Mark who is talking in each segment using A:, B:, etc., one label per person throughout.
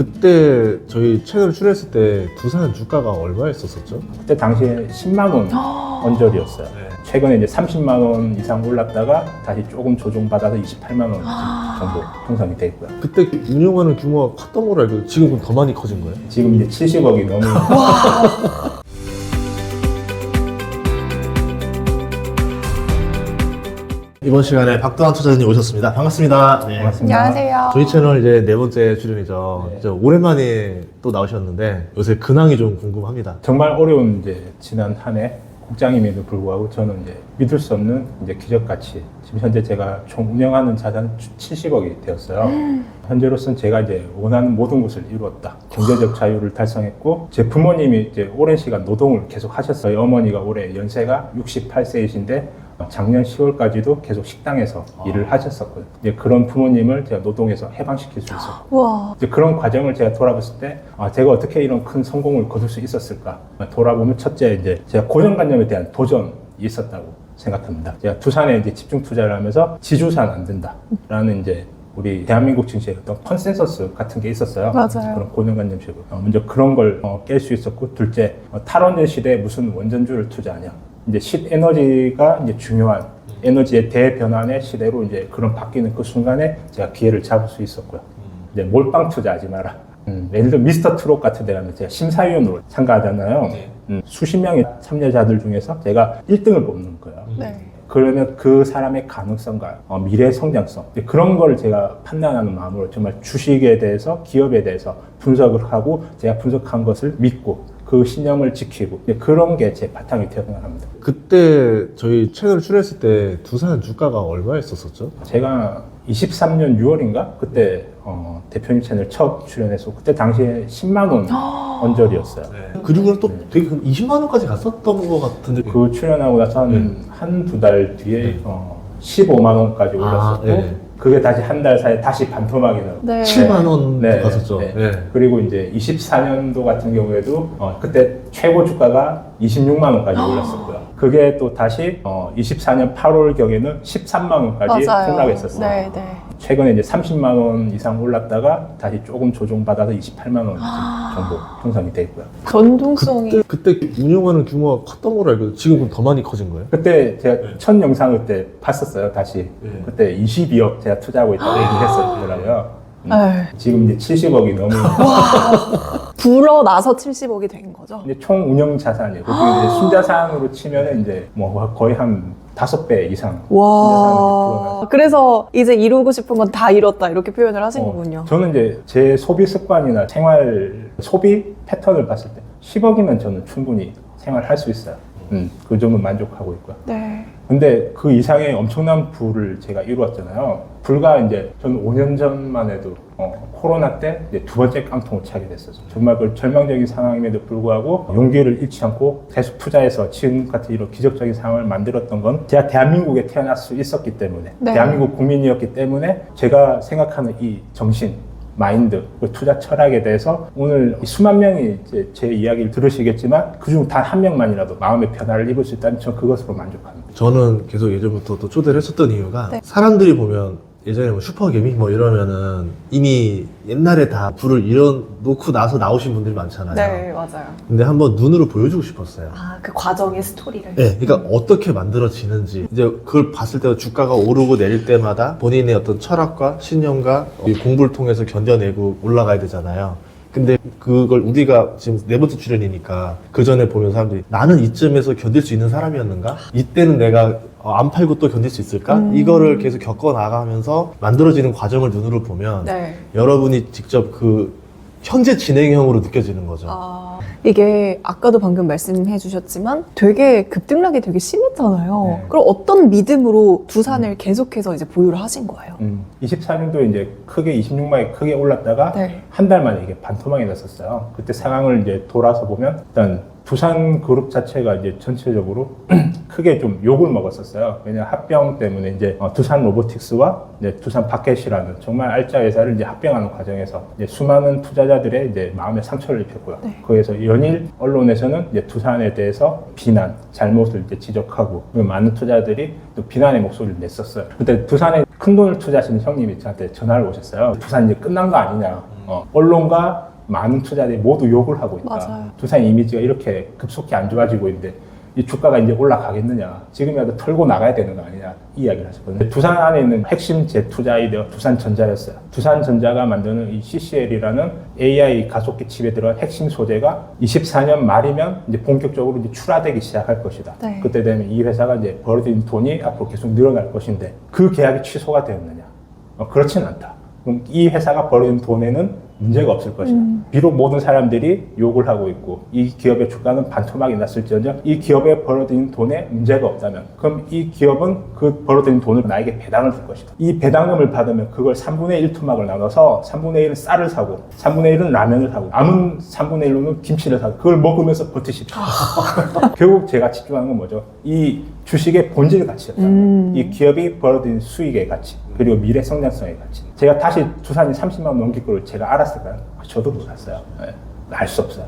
A: 그때 저희 채널 출연했을 때 두산 주가가 얼마였었죠?
B: 그때 당시에 10만 원 언저리였어요. 최근에 이제 30만 원 이상 올랐다가 다시 조금 조정받아서 28만 원 정도 형성이 돼 있고요.
A: 그때 운영하는 규모가 컸던 걸로 알고 있는데 지금은 더 많이 커진 거예요?
B: 지금 이제 70억이 넘는
A: 이번 시간에 박도환 투자자님 오셨습니다. 반갑습니다. 네.
B: 반갑습니다.
C: 안녕하세요.
A: 저희 채널 이제 네 번째 출연이죠.
B: 네.
A: 이제 오랜만에 또 나오셨는데 요새 근황이 좀 궁금합니다.
B: 정말 어려운 이제 지난 한 해 국장임에도 불구하고 저는 이제 믿을 수 없는 이제 기적같이 지금 현재 제가 총 운영하는 자산 70억이 되었어요. 현재로서는 제가 이제 원하는 모든 것을 이루었다. 경제적 자유를 달성했고 제 부모님이 이제 오랜 시간 노동을 계속 하셨어요. 어머니가 올해 연세가 68세이신데 작년 10월까지도 계속 식당에서 일을 하셨었거든요. 이제 그런 부모님을 제가 노동에서 해방시킬 수 있었고
C: 와.
B: 이제 그런 과정을 제가 돌아봤을 때 제가 어떻게 이런 큰 성공을 거둘 수 있었을까 돌아보면 첫째 이제 제가 고정관념에 대한 도전이 있었다고 생각합니다. 제가 두산에 이제 집중 투자를 하면서 지주산 안 된다라는 이제 우리 대한민국 증시의 어떤 컨센서스 같은 게 있었어요.
C: 맞아요.
B: 그런 고정관념식으로 먼저 그런 걸 깰 수 있었고 둘째 탈원전 시대에 무슨 원전주를 투자하냐. 이제 신에너지가 이제 중요한 에너지의 대변환의 시대로 이제 그런 바뀌는 그 순간에 제가 기회를 잡을 수 있었고요. 이제 몰빵 투자하지 마라. 예를 들어 미스터 트롯 같은 데 가면 제가 심사위원으로 참가하잖아요. 수십 명의 참여자들 중에서 제가 1등을 뽑는 거예요.
C: 네.
B: 그러면 그 사람의 가능성과 미래 성장성 그런 걸 제가 판단하는 마음으로 정말 주식에 대해서 기업에 대해서 분석을 하고 제가 분석한 것을 믿고 그 신념을 지키고 그런 게 제 바탕이 되어 나갑니다.
A: 그때 저희 채널 출연했을 때 두산 주가가 얼마였었죠?
B: 제가 23년 6월인가 그때 대표님 채널 첫 출연해서 그때 당시에 10만 원 언저리였어요.
A: 그리고는 또 되게 20만 원까지 갔었던 것 같은데
B: 그 출연하고 나서 한두 달 뒤에 15만 원까지 올랐었고
A: 네.
B: 그게 다시 한 달 사이에 다시 반토막이 나고
C: 네.
A: 7만 원
B: 네,
A: 갔었죠.
B: 네.
A: 네.
B: 그리고 이제 24년도 같은 경우에도 그때 최고 주가가 26만 원까지 올랐었고요. 그게 또 다시 24년 8월 경에는 13만 원까지 폭락했었어요.
C: 네, 네.
B: 최근에 이제 30만 원 이상 올랐다가 다시 조금 조정받아서 28만 원 정도 형성이 돼 있고요.
C: 변동성이
A: 그때 운영하는 규모가 컸던 걸로 알고 있는데 지금은 더 많이 커진 거예요?
B: 그때 제가 첫 영상을 그때 봤었어요. 다시 그때 22억 제가 투자하고 있다고 얘기했었더라고요.
C: 네.
B: 지금 이제 70억이 넘는
C: 불어나서 70억이 된 거죠.
B: 이제 총 운영 자산이에요. 그중에 이제 순자산으로 치면은 이제 뭐 거의 한 5배 이상 순자산이 불어나서.
C: 와. 그래서 이제 이루고 싶은 건 다 이뤘다 이렇게 표현을 하신 거군요.
B: 저는 이제 제 소비 습관이나 생활 소비 패턴을 봤을 때 10억이면 저는 충분히 생활할 수 있어요. 그 정도 만족하고 있고요.
C: 네.
B: 근데 그 이상의 엄청난 부를 제가 이루었잖아요. 불과 이제 저는 5년 전만 해도 코로나 때 이제 두 번째 깡통을 차게 됐었어요. 정말 그 절망적인 상황임에도 불구하고 용기를 잃지 않고 계속 투자해서 지금 같은 이런 기적적인 상황을 만들었던 건 제가 대한민국에 태어날 수 있었기 때문에
C: 네.
B: 대한민국 국민이었기 때문에 제가 생각하는 이 정신 마인드, 그 투자 철학에 대해서 오늘 수만 명이 이제 제 이야기를 들으시겠지만 그중 단 한 명만이라도 마음의 변화를 입을 수 있다면 저는 그것으로 만족합니다.
A: 저는 계속 예전부터 또 초대를 했었던 이유가
C: 네.
A: 사람들이 보면 예전에 뭐 슈퍼개미 뭐 이러면은 이미 옛날에 다 불을 이뤄놓고 나서 나오신 분들이 많잖아요.
C: 네, 맞아요.
A: 근데 한번 눈으로 보여주고 싶었어요.
C: 아, 그 과정의 스토리를.
A: 네, 그러니까 어떻게 만들어지는지 이제 그걸 봤을 때 주가가 오르고 내릴 때마다 본인의 어떤 철학과 신념과 이 공부를 통해서 견뎌내고 올라가야 되잖아요. 근데 그걸 우리가 지금 네 번째 출연이니까 그 전에 보면 사람들이 나는 이쯤에서 견딜 수 있는 사람이었는가? 이때는 내가 안 팔고 또 견딜 수 있을까? 이거를 계속 겪어 나가면서 만들어지는 과정을 눈으로 보면
C: 네.
A: 여러분이 직접 그 현재 진행형으로 느껴지는 거죠.
C: 이게 아까도 방금 말씀해 주셨지만 되게 급등락이 되게 심했잖아요.
B: 네.
C: 그럼 어떤 믿음으로 두산을 계속해서 이제 보유를 하신 거예요?
B: 24년도에 이제 크게 26만이 크게 올랐다가
C: 네.
B: 한 달 만에 이게 반토막이 났었어요. 그때 상황을 이제 돌아서 보면 일단 두산 그룹 자체가 이제 전체적으로 크게 좀 욕을 먹었었어요. 왜냐하면 합병 때문에 이제 두산 로보틱스와 이제 두산 바켓이라는 정말 알짜 회사를 이제 합병하는 과정에서 이제 수많은 투자자들의 이제 마음에 상처를 입혔고요.
C: 네.
B: 거기서 연일 언론에서는 이제 두산에 대해서 비난, 잘못을 이제 지적하고 그리고 많은 투자자들이 또 비난의 목소리를 냈었어요. 그때 두산에 큰 돈을 투자하시는 형님이 저한테 전화를 오셨어요. 두산 이제 끝난 거 아니냐. 언론과 많은 투자자들이 모두 욕을 하고 있다.
C: 맞아요.
B: 두산의 이미지가 이렇게 급속히 안 좋아지고 있는데 이 주가가 이제 올라가겠느냐, 지금이라도 털고 나가야 되는 거 아니냐, 이 이야기를 하셨거든요. 두산 안에 있는 핵심 재투자 아이디어 두산전자였어요. 두산전자가 만드는 이 CCL이라는 AI 가속기 칩에 들어간 핵심 소재가 24년 말이면 이제 본격적으로 이제 출하되기 시작할 것이다.
C: 네.
B: 그때 되면 이 회사가 이제 벌어들인 돈이 앞으로 계속 늘어날 것인데 그 계약이 취소가 되었느냐? 그렇지는 않다. 그럼 이 회사가 벌어들인 돈에는 문제가 없을 것이다. 비록 모든 사람들이 욕을 하고 있고 이 기업의 주가는 반토막이 났을지언정 이 기업에 벌어들인 돈에 문제가 없다면 그럼 이 기업은 그 벌어들인 돈을 나에게 배당을 줄 것이다. 이 배당금을 받으면 그걸 3분의 1 토막을 나눠서 3분의 1은 쌀을 사고 3분의 1은 라면을 사고 남은 3분의 1로는 김치를 사고 그걸 먹으면서 버티십시오. 결국 제가 집중하는 건 뭐죠? 이 주식의 본질 가치였다는 거예요. 이 기업이 벌어들인 수익의 가치 그리고 미래 성장성의 가치. 제가 다시 두산이 30만 원 넘길 걸 제가 알았을까요? 저도 몰랐어요. 네. 알 수 없어요.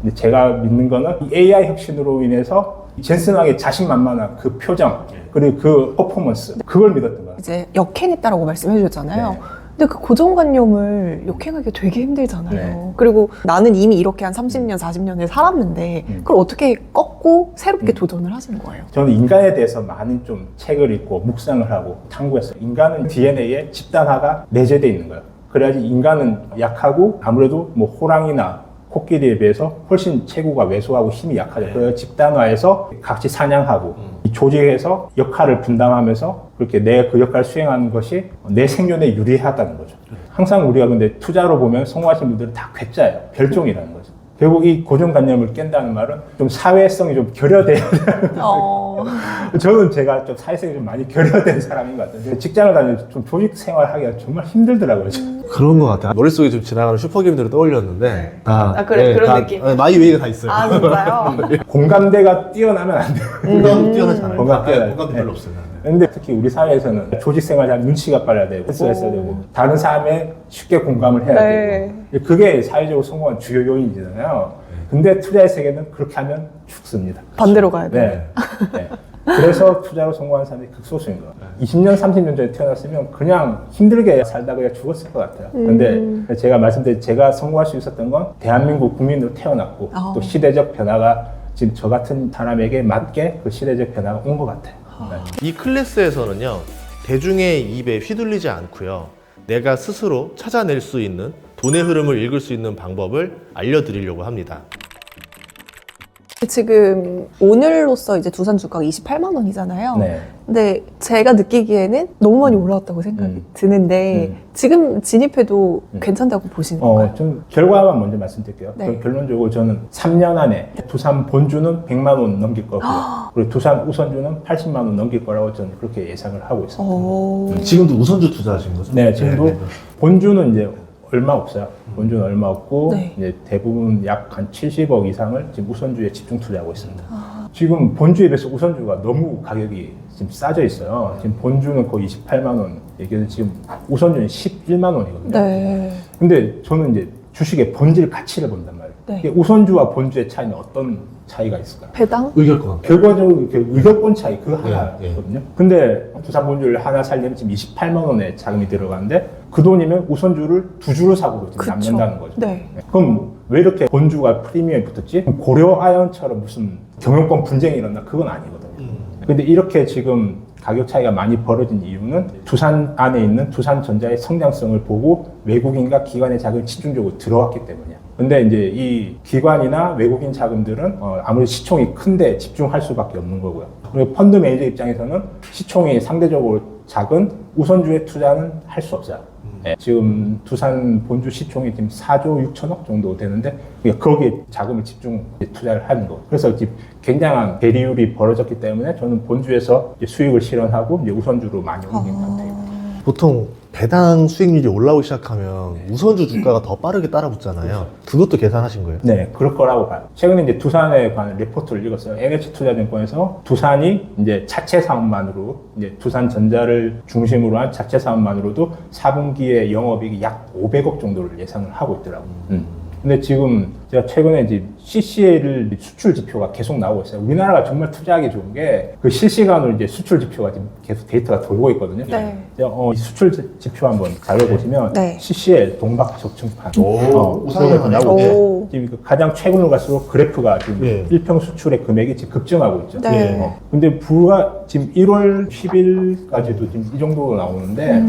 B: 근데 제가 믿는 거는 이 AI 혁신으로 인해서 젠슨왕의 자신만만한 그 표정 그리고 그 퍼포먼스 그걸 믿었던 거예요.
C: 이제 역행했다라고 말씀해 주셨잖아요.
B: 네.
C: 근데 그 고정관념을 역행하기 되게 힘들잖아요.
B: 네.
C: 그리고 나는 이미 이렇게 한 30년, 40년을 살았는데 그걸 어떻게 꺾고 새롭게 도전을 하신 거예요?
B: 저는 인간에 대해서 많은 좀 책을 읽고 묵상을 하고 탐구했어요. 인간은 DNA에 집단화가 내재되어 있는 거예요. 그래야지 인간은 약하고 아무래도 뭐 호랑이나 코끼리에 비해서 훨씬 체구가 왜소하고 힘이 약하죠. 그래서 집단화해서 같이 사냥하고 이 조직에서 역할을 분담하면서 그렇게 내 그 역할을 수행하는 것이 내 생존에 유리하다는 거죠. 항상 우리가 근데 투자로 보면 성공하신 분들은 다 괴짜예요. 별종이라는 거죠. 결국 이 고정관념을 깬다는 말은 좀 사회성이 좀 결여돼야 되는 저는 제가 좀 사회성이 좀 많이 결여된 사람인 것 같아요. 직장을 다니면서 좀 조직 생활하기가 정말 힘들더라고요.
A: 그런 것 같아요. 머릿속에 좀 지나가는 슈퍼게임들을 떠올렸는데 다
C: 그래, 그런 느낌.
A: 마이웨이가 다 있어요.
C: 아, 진짜요?
B: 공감대가 뛰어나면 안 돼요.
A: 공감 뛰어나잖아요.
B: 공감대
A: 별로 없어요.
B: 근데 특히 우리 사회에서는 조직 생활하면 눈치가 빨라야 되고 스트레스가 되고 다른 사람에 쉽게 공감을 해야
C: 네.
B: 되고 그게 사회적으로 성공한 주요 요인이잖아요. 근데 투자의 세계는 그렇게 하면 죽습니다.
C: 반대로 가야 돼요.
B: 네. 네. 그래서 투자로 성공한 사람이 극소수인 거예요. 20년, 30년 전에 태어났으면 그냥 힘들게 살다가 그냥 죽었을 것 같아요. 근데 제가 말씀드린 제가 성공할 수 있었던 건 대한민국 국민으로 태어났고 또 시대적 변화가 지금 저 같은 사람에게 맞게 그 시대적 변화가 온 것 같아요. 네.
A: 이 클래스에서는요, 대중의 입에 휘둘리지 않고요, 내가 스스로 찾아낼 수 있는 돈의 흐름을 읽을 수 있는 방법을 알려드리려고 합니다.
C: 지금 오늘로써 이제 두산 주가가 28만 원이잖아요.
B: 네.
C: 근데 제가 느끼기에는 너무 많이 올라왔다고 생각이 드는데 지금 진입해도 괜찮다고 보시는 건가요?
B: 좀 결과만 먼저 말씀드릴게요.
C: 네.
B: 그 결론적으로 저는 3년 안에 두산 본주는 100만 원 넘길 거고요. 그리고 두산 우선주는 80만 원 넘길 거라고 저는 그렇게 예상을 하고 있습니다.
A: 지금도 우선주 투자하신 거죠?
B: 네, 지금도 본주는 이제 얼마 없어요. 본주는 얼마 없고
C: 네.
B: 이제 대부분 약 한 70억 이상을 지금 우선주에 집중 투자하고 있습니다. 지금 본주에 비해서 우선주가 너무 가격이 지금 싸져 있어요. 지금 본주는 거의 28만 원, 얘기해서 지금 우선주는 11만 원이거든요.
C: 네.
B: 근데 저는 이제 주식의 본질 가치를 본단 말이에요.
C: 네.
B: 이게 우선주와 본주의 차이는 어떤 차이가 있을까요?
C: 배당?
A: 의결권.
B: 결과적으로 이렇게 의결권 차이 그
A: 예,
B: 하나거든요. 근데 두산 본주를 하나 살려면 지금 28만 원의 자금이 들어가는데 그 돈이면 우선주를 두 주를 사고로 지금
C: 그쵸.
B: 남는다는 거죠.
C: 네.
B: 그럼 왜 이렇게 본주가 프리미엄이 붙었지? 고려 아연처럼 무슨 경영권 분쟁이 일어나 그건 아니거든요. 근데 이렇게 지금 가격 차이가 많이 벌어진 이유는 두산 안에 있는 두산전자의 성장성을 보고 외국인과 기관의 자금이 집중적으로 들어왔기 때문이야. 근데 이제 이 기관이나 외국인 자금들은 아무래도 시총이 큰데 집중할 수밖에 없는 거고요. 그리고 펀드 매니저 입장에서는 시총이 상대적으로 작은 우선주에 투자는 할 수 없어요. 네, 지금 두산 본주 시총이 지금 4조 6천억 정도 되는데 거기에 자금을 집중 투자를 하는 거. 그래서 지금 굉장한 대리율이 벌어졌기 때문에 저는 본주에서 이제 수익을 실현하고 이제 우선주로 많이 옮긴 상태입니다.
A: 보통 배당 수익률이 올라오기 시작하면 우선주 주가가 더 빠르게 따라붙잖아요. 그것도 계산하신 거예요?
B: 네, 그럴 거라고 봐요. 최근에 이제 두산에 관한 리포트를 읽었어요. NH투자증권에서 두산이 이제 자체 사업만으로 이제 두산전자를 중심으로 한 자체 사업만으로도 4분기에 영업이익이 약 500억 정도를 예상을 하고 있더라고요. 근데 지금 제가 최근에 이제 CCL 수출 지표가 계속 나오고 있어요. 우리나라가 정말 투자하기 좋은 게 그 실시간으로 이제 수출 지표가 지금 계속 데이터가 돌고 있거든요.
C: 네.
B: 이 수출 지표 한번 자료 보시면
C: 네.
B: CCL 동박 적층판
A: 우상향
B: 나오고
C: 오.
B: 지금 그 가장 최근으로 갈수록 그래프가 지금
A: 예.
B: 일평 수출의 금액이 지금 급증하고 있죠.
C: 네.
B: 근데 불과 지금 1월 10일까지도 지금 이 정도로 나오는데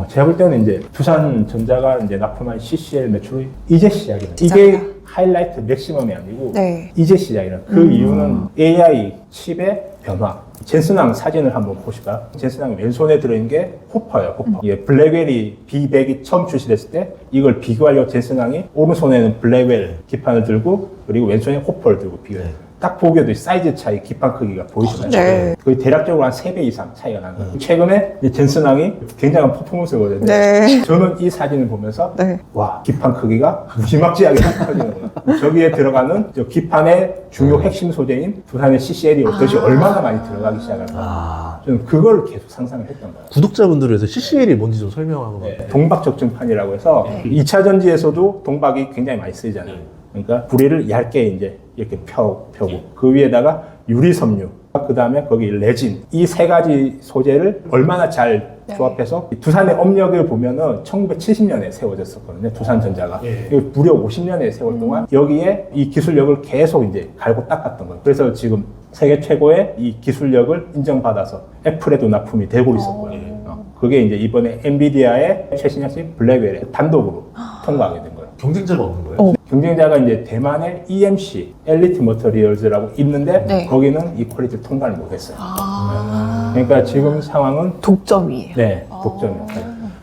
B: 제가 볼 때는 이제 두산전자가 이제 납품한 CCL 매출이 이제 시작이에요. 이게 하이라이트 맥시멈이 아니고
C: 네.
B: 이제 시작이라. 그 이유는 AI 칩의 변화. 젠슨왕 사진을 한번 보실까요? 젠슨왕 왼손에 들어있는 게 호퍼예요, 호퍼. 이게 블랙웰이 B100이 처음 출시됐을 때 이걸 비교하려고 젠슨왕이 오른손에는 블랙웰 기판을 들고 그리고 왼손에 호퍼를 들고 비교해요. 딱 보기에도 사이즈 차이, 기판 크기가 보이시나요?
C: 네.
B: 거의 대략적으로 한 3배 이상 차이가 나는 거예요. 최근에 이 젠슨왕이 굉장한 퍼포먼스를 보였는데
C: 네.
B: 저는 이 사진을 보면서
C: 네.
B: 와, 기판 크기가 무지막지하게 커지는구나. 저기에 들어가는 저 기판의 주요 핵심 소재인 두산의 CCL이 어떠시 얼마나 많이 들어가기 시작할까. 저는 그걸 계속 상상을 했던 거예요.
A: 구독자분들을 위해서 CCL이 뭔지 좀 설명하고.
B: 동박적증판이라고 해서 2차 전지에서도 동박이 굉장히 많이 쓰이잖아요. 그러니까 부리를 얇게 이제 이렇게 펴고 그 위에다가 유리섬유, 그 다음에 거기 레진, 이 세 가지 소재를 얼마나 잘 조합해서 두산의 업력을 보면은 1970년에 세워졌었거든요. 두산전자가. 이거 무려 50년의 세월 동안 여기에 이 기술력을 계속 이제 갈고 닦았던 거예요. 그래서 지금 세계 최고의 이 기술력을 인정받아서 애플에도 납품이 되고 있었고요. 그게 이제 이번에 엔비디아의 최신 핵심 블랙웰에 단독으로 통과하게 된 거예요.
A: 경쟁자가 없는 거예요?
B: 경쟁자가 이제 대만의 EMC, 엘리트 머터리얼즈라고 있는데
C: 네.
B: 거기는 이 퀄리티를 통과를 못했어요.
C: 아.
B: 그러니까 지금 상황은
C: 독점이에요.
B: 네, 독점이에요.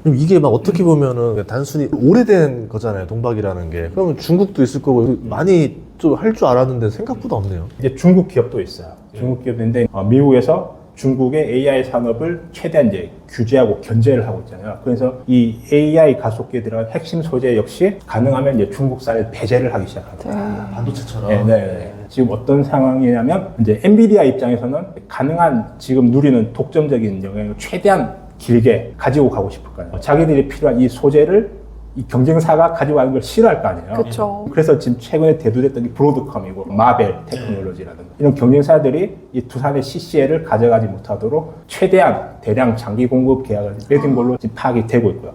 A: 그럼 이게 막 어떻게 보면은 단순히 오래된 거잖아요, 동박이라는 게. 그러면 중국도 있을 거고 많이 좀 할 줄 알았는데 생각보다 없네요.
B: 이제 중국 기업도 있어요. 중국 기업인데 미국에서 중국의 AI 산업을 최대한 이제 규제하고 견제를 하고 있잖아요. 그래서 이 AI 가속기에 들어간 핵심 소재 역시 가능하면 이제 중국산을 배제를 하기 시작합니다.
A: 반도체처럼.
B: 네. 지금 어떤 상황이냐면 이제 엔비디아 입장에서는 가능한 지금 누리는 독점적인 영향을 최대한 길게 가지고 가고 싶을 거예요. 자기들이 필요한 이 소재를 이 경쟁사가 가지고 가는 걸 싫어할 거 아니에요.
C: 그렇죠.
B: 그래서 지금 최근에 대두됐던 게 브로드컴이고 마벨 테크놀로지라든가 이런 경쟁사들이 이 두산의 CCL을 가져가지 못하도록 최대한 대량 장기 공급 계약을 맺은 걸로 지금 파악이 되고 있고요.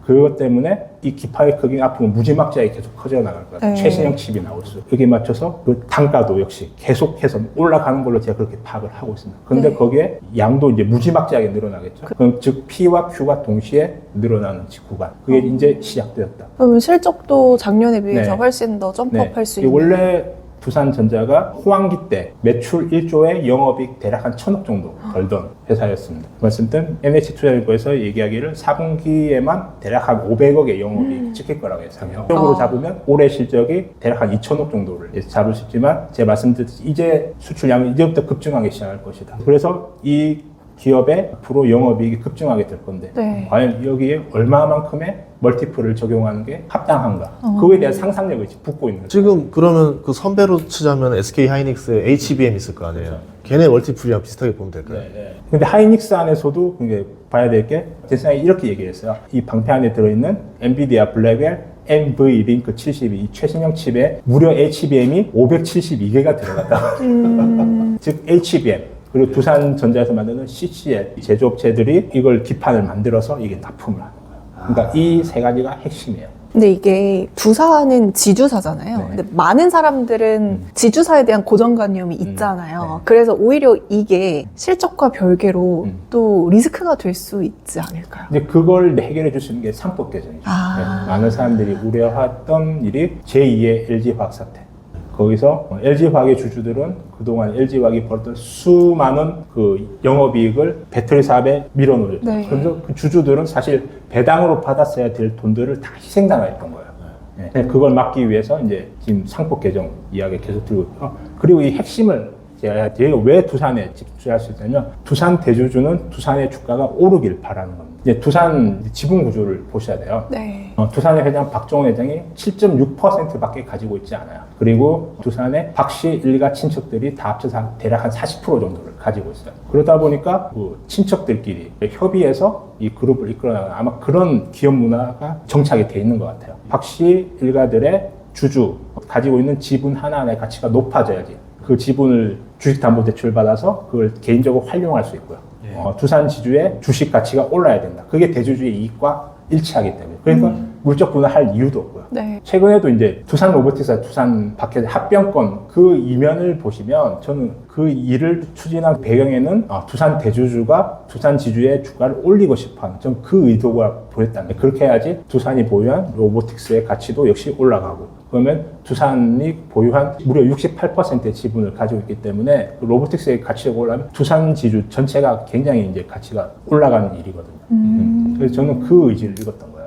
B: 그것 때문에 이 기판의 크기가 앞으로 무지막지하게 계속 커져 나갈 거예요.
C: 네.
B: 최신형 칩이 나올 수. 여기에 맞춰서 그 단가도 역시 계속해서 올라가는 걸로 제가 그렇게 파악을 하고 있습니다. 그런데
C: 네.
B: 거기에 양도 이제 무지막지하게 늘어나겠죠. 그럼 즉 P와 Q가 동시에 늘어나는 구간. 그게 이제 시작되었다.
C: 그러면 실적도 작년에 비해서
B: 네.
C: 훨씬 더 점프업할 수 있는.
B: 원래 두산전자가 호황기 때 매출 1조에 영업이익 대략 한 1,000억 정도 벌던 회사였습니다. 말씀드린 NH투자증권에서 얘기하기를 4분기에만 대략 한 500억의 영업이익 찍힐 거라고 예상해요. 적으로 잡으면 올해 실적이 대략 한 2,000억 정도를 잡을 수 있지만 제가 말씀드렸듯이 이제 수출량은 이제부터 급증하기 시작할 것이다. 그래서 이 기업의 앞으로 영업이익이 급증하게 될 건데
C: 네.
B: 과연 여기에 얼마만큼의 멀티플을 적용하는 게 합당한가? 그거에 대한 상상력이 붙고 있는 거죠.
A: 지금 그러면 그 선배로 치자면 SK 하이닉스의 HBM 있을 거 아니에요. 걔네 멀티플이랑 비슷하게 보면 될까요?
B: 근데 하이닉스 안에서도 이게 봐야 될 게 제 생각에 이렇게 얘기했어요. 이 방패 안에 들어있는 엔비디아 블랙웰 NV 링크 72 이 최신형 칩에 무려 HBM이 572개가 들어갔다. 즉 HBM 그리고 두산전자에서 만드는 CCL 제조업체들이 이걸 기판을 만들어서 이게 납품을 하는 거예요. 그러니까 이 세 가지가 핵심이에요.
C: 근데 이게 두산은 지주사잖아요.
B: 네.
C: 근데 많은 사람들은 지주사에 대한 고정관념이 있잖아요.
B: 네.
C: 그래서 오히려 이게 실적과 별개로 또 리스크가 될 수 있지 않을까요?
B: 이제 그걸 해결해 줄 수 있는 게 상법 개정이죠.
C: 아.
B: 네, 많은 사람들이 우려했던 일이 제2의 LG화학 사태. 거기서 LG화학의 주주들은 그동안 LG화학이 벌었던 수많은 그 영업이익을 배터리 사업에 밀어넣었죠.
C: 네.
B: 그래서 그 주주들은 사실 배당으로 받았어야 될 돈들을 다 희생당했던 거예요. 네. 그걸 막기 위해서 이제 지금 상법 개정 이야기 계속 들고 있고 그리고 이 핵심을 제가 왜 두산에 집중할 수 있냐면 두산 대주주는 두산의 주가가 오르길 바라는 겁니다. 이제 두산 지분 구조를 보셔야 돼요.
C: 네.
B: 두산의 회장 박정훈 회장이 7.6%밖에 가지고 있지 않아요. 그리고 두산의 박씨 일가 친척들이 다 합쳐서 대략 한 40% 정도를 가지고 있어요. 그러다 보니까 그 친척들끼리 협의해서 이 그룹을 이끌어나가는 아마 그런 기업 문화가 정착이 돼 있는 것 같아요. 박씨 일가들의 주주 가지고 있는 지분 하나하나의 가치가 높아져야지 그 지분을 주식담보대출 받아서 그걸 개인적으로 활용할 수 있고요. 두산지주의 주식 가치가 올라야 된다. 그게 대주주의 이익과 일치하기 때문에. 그러니까 물적 분할할 이유도 없고요.
C: 네.
B: 최근에도 이제 두산 로보틱스 두산 박혀 합병권 그 이면을 보시면 저는 그 일을 추진한 배경에는 두산 대주주가 두산 지주의 주가를 올리고 싶어하는 좀 그 의도가 보였다는 거예요. 그렇게 해야지 두산이 보유한 로보틱스의 가치도 역시 올라가고 그러면 두산이 보유한 무려 68%의 지분을 가지고 있기 때문에 로보틱스의 가치가 올라가면 두산 지주 전체가 굉장히 이제 가치가 올라가는 일이거든요. 그래서 저는 그 의지를 읽었던 거예요.